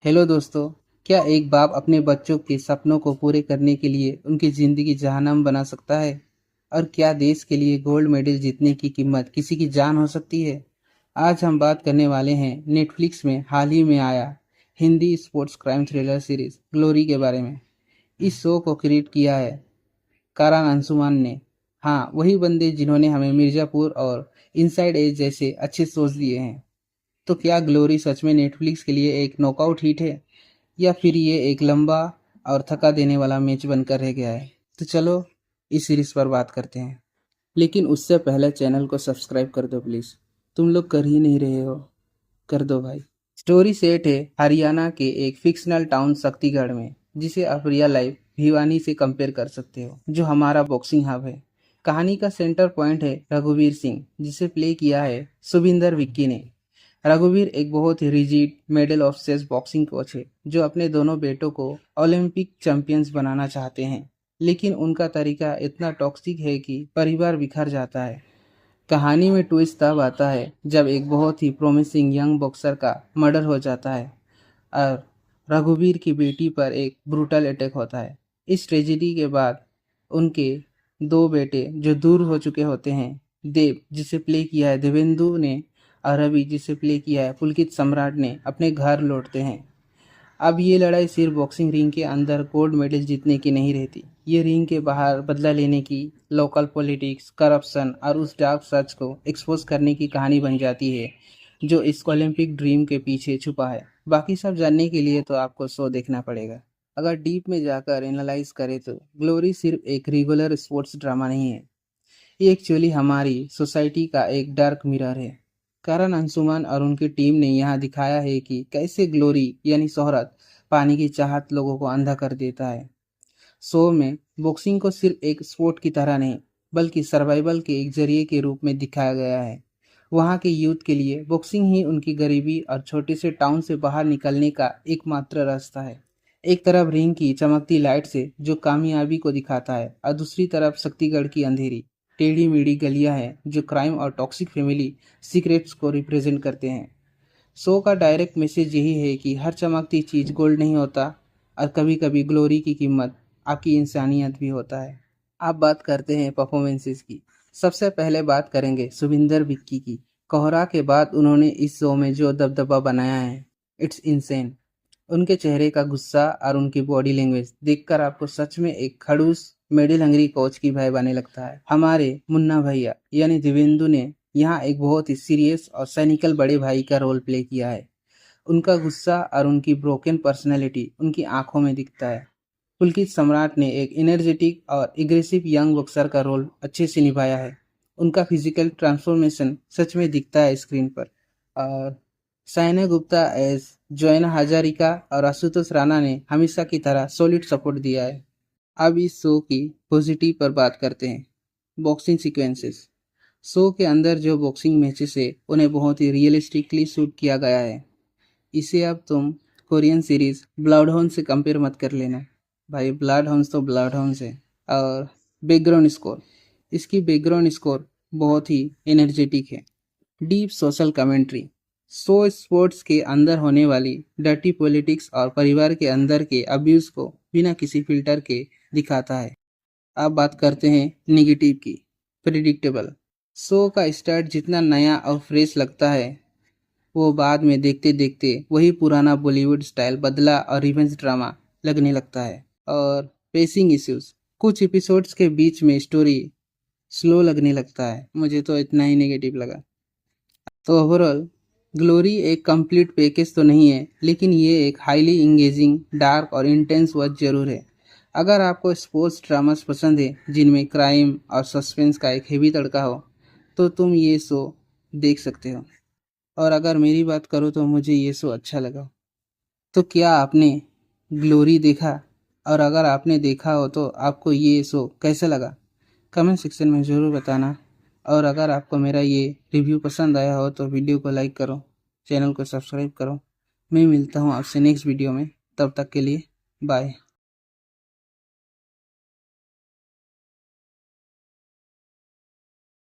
Hello दोस्तों। क्या एक बाप अपने बच्चों के सपनों को पूरे करने के लिए उनकी ज़िंदगी जहन्नम बना सकता है? और क्या देश के लिए गोल्ड मेडल जीतने की कीमत किसी की जान हो सकती है? आज हम बात करने वाले हैं नेटफ्लिक्स में हाल ही में आया Hindi sports crime thriller series glory के बारे में। इस शो को क्रिएट किया है कारान अंशुमान ने। हाँ, वही बंदे जिन्होंने हमें मिर्ज़ापुर और इनसाइड एज जैसे अच्छे शोज दिए हैं। तो क्या ग्लोरी सच में नेटफ्लिक्स के लिए एक नॉकआउट हिट है, या फिर ये एक लंबा और थका देने वाला मैच बनकर रह गया है? तो चलो इस सीरीज पर बात करते हैं। लेकिन उससे पहले चैनल को सब्सक्राइब कर दो प्लीज़। तुम लोग कर ही नहीं रहे हो, कर दो भाई। स्टोरी सेट है हरियाणा के एक फिक्शनल टाउन शक्तिगढ़ में, जिसे आप रियल लाइफ भिवानी से कंपेयर कर सकते हो, जो हमारा बॉक्सिंग हब है। कहानी का सेंटर पॉइंट है रघुवीर सिंह, जिसे प्ले किया है सुबिंदर विक्की ने। रघुवीर एक बहुत ही rigid medal obsessed boxing coach है, जो अपने दोनों बेटों को ओलंपिक चैंपियंस बनाना चाहते हैं। लेकिन उनका तरीका इतना टॉक्सिक है कि परिवार बिखर जाता है। कहानी में ट्विस्ट तब आता है जब एक बहुत ही प्रोमिसिंग यंग बॉक्सर का मर्डर हो जाता है और रघुवीर की बेटी पर एक ब्रूटल अटैक होता है। इस ट्रेजेडी के बाद उनके दो बेटे जो दूर हो चुके होते हैं, देव जिसे प्ले किया है देवेंदु ने और रवि जिसे प्ले किया है पुलकित सम्राट ने, अपने घर लौटते हैं। अब ये लड़ाई सिर्फ बॉक्सिंग रिंग के अंदर गोल्ड मेडल जीतने की नहीं रहती, ये रिंग के बाहर बदला लेने की, लोकल पॉलिटिक्स, करप्शन और उस डार्क सच को एक्सपोज करने की कहानी बन जाती है, जो इस ओलंपिक ड्रीम के पीछे छुपा है। बाकी सब जानने के लिए तो आपको शो देखना पड़ेगा। अगर डीप में जाकर एनालाइज करें तो ग्लोरी सिर्फ एक रेगुलर स्पोर्ट्स ड्रामा नहीं है, ये एक्चुअली हमारी सोसाइटी का एक डार्क मिरर है। करण अंशुमान और उनकी टीम ने यहाँ दिखाया है कि कैसे ग्लोरी यानी शोहरत पाने की चाहत लोगों को अंधा कर देता है। शो में बॉक्सिंग को सिर्फ एक स्पोर्ट की तरह नहीं, बल्कि सर्वाइवल के एक जरिए के रूप में दिखाया गया है। वहाँ के यूथ के लिए बॉक्सिंग ही उनकी गरीबी और छोटे से टाउन से बाहर निकलने का एकमात्र रास्ता है। एक तरफ रिंग की चमकती लाइट से जो कामयाबी को दिखाता है, और दूसरी तरफ शक्तिगढ़ की अंधेरी टेढ़ी मेढ़ी गलियां हैं जो क्राइम और टॉक्सिक फैमिली सीक्रेट्स को रिप्रेजेंट करते हैं। शो का डायरेक्ट मैसेज यही है कि हर चमकती चीज़ गोल्ड नहीं होता, और कभी कभी ग्लोरी की कीमत आपकी इंसानियत भी होता है। अब बात करते हैं परफॉर्मेंसेस की। सबसे पहले बात करेंगे सुबिंदर विक्की की। कोहरा के बाद उन्होंने इस शो में जो दबदबा बनाया है, इट्स इंसेन। उनके चेहरे का गुस्सा और उनकी बॉडी लैंग्वेज देखकर आपको सच में एक खड़ूस मेडल हंगरी कोच की भाई बने लगता है। हमारे मुन्ना भैया यानी दिवेंदु ने यहाँ एक बहुत ही सीरियस और सैनिकल बड़े भाई का रोल प्ले किया है। उनका गुस्सा और उनकी ब्रोकन पर्सनैलिटी उनकी आंखों में दिखता है। पुलकित सम्राट ने एक एनर्जेटिक और एग्रेसिव यंग बॉक्सर का रोल अच्छे से निभाया है। उनका फिजिकल ट्रांसफॉर्मेशन सच में दिखता है स्क्रीन पर। और साइना गुप्ता एज जोयना हजारिका और आशुतोष राणा ने हमेशा की तरह सॉलिड सपोर्ट दिया है। अब इस शो की पॉजिटिव पर बात करते हैं। Boxing sequences. शो के अंदर जो बॉक्सिंग मैचेस है उन्हें बहुत ही रियलिस्टिकली शूट किया गया है। इसे अब तुम कोरियन सीरीज ब्लड होन से कंपेयर मत कर लेना भाई, ब्लड होन्स तो ब्लड होन्स है। और बैकग्राउंड स्कोर, इसकी बैकग्राउंड स्कोर बहुत ही एनर्जेटिक है। Deep social commentary. Show sports के अंदर होने वाली डर्टी पॉलिटिक्स और परिवार के अंदर के अब्यूज को बिना किसी फिल्टर के दिखाता है। अब बात करते हैं निगेटिव की। प्रिडिक्टेबल। शो का स्टार्ट जितना नया और फ्रेश लगता है, वो बाद में देखते देखते वही पुराना बॉलीवुड स्टाइल बदला और रिवेंज ड्रामा लगने लगता है। और पेसिंग इश्यूज, कुछ एपिसोड्स के बीच में स्टोरी स्लो लगने लगता है। मुझे तो इतना ही नेगेटिव लगा। तो ओवरऑल ग्लोरी एक कंप्लीट पैकेज तो नहीं है, लेकिन ये एक हाईली इंगेजिंग, डार्क और इंटेंस वॉच जरूर है। अगर आपको स्पोर्ट्स ड्रामास पसंद है जिनमें क्राइम और सस्पेंस का एक हेवी तड़का हो, तो तुम ये शो देख सकते हो। और अगर मेरी बात करो तो मुझे ये शो अच्छा लगा। तो क्या आपने ग्लोरी देखा? और अगर आपने देखा हो तो आपको ये शो कैसा लगा? कमेंट सेक्शन में ज़रूर बताना। और अगर आपको मेरा ये रिव्यू पसंद आया हो तो वीडियो को लाइक करो, चैनल को सब्सक्राइब करो। मैं मिलता हूँ आपसे नेक्स्ट वीडियो में, तब तक के लिए बाय।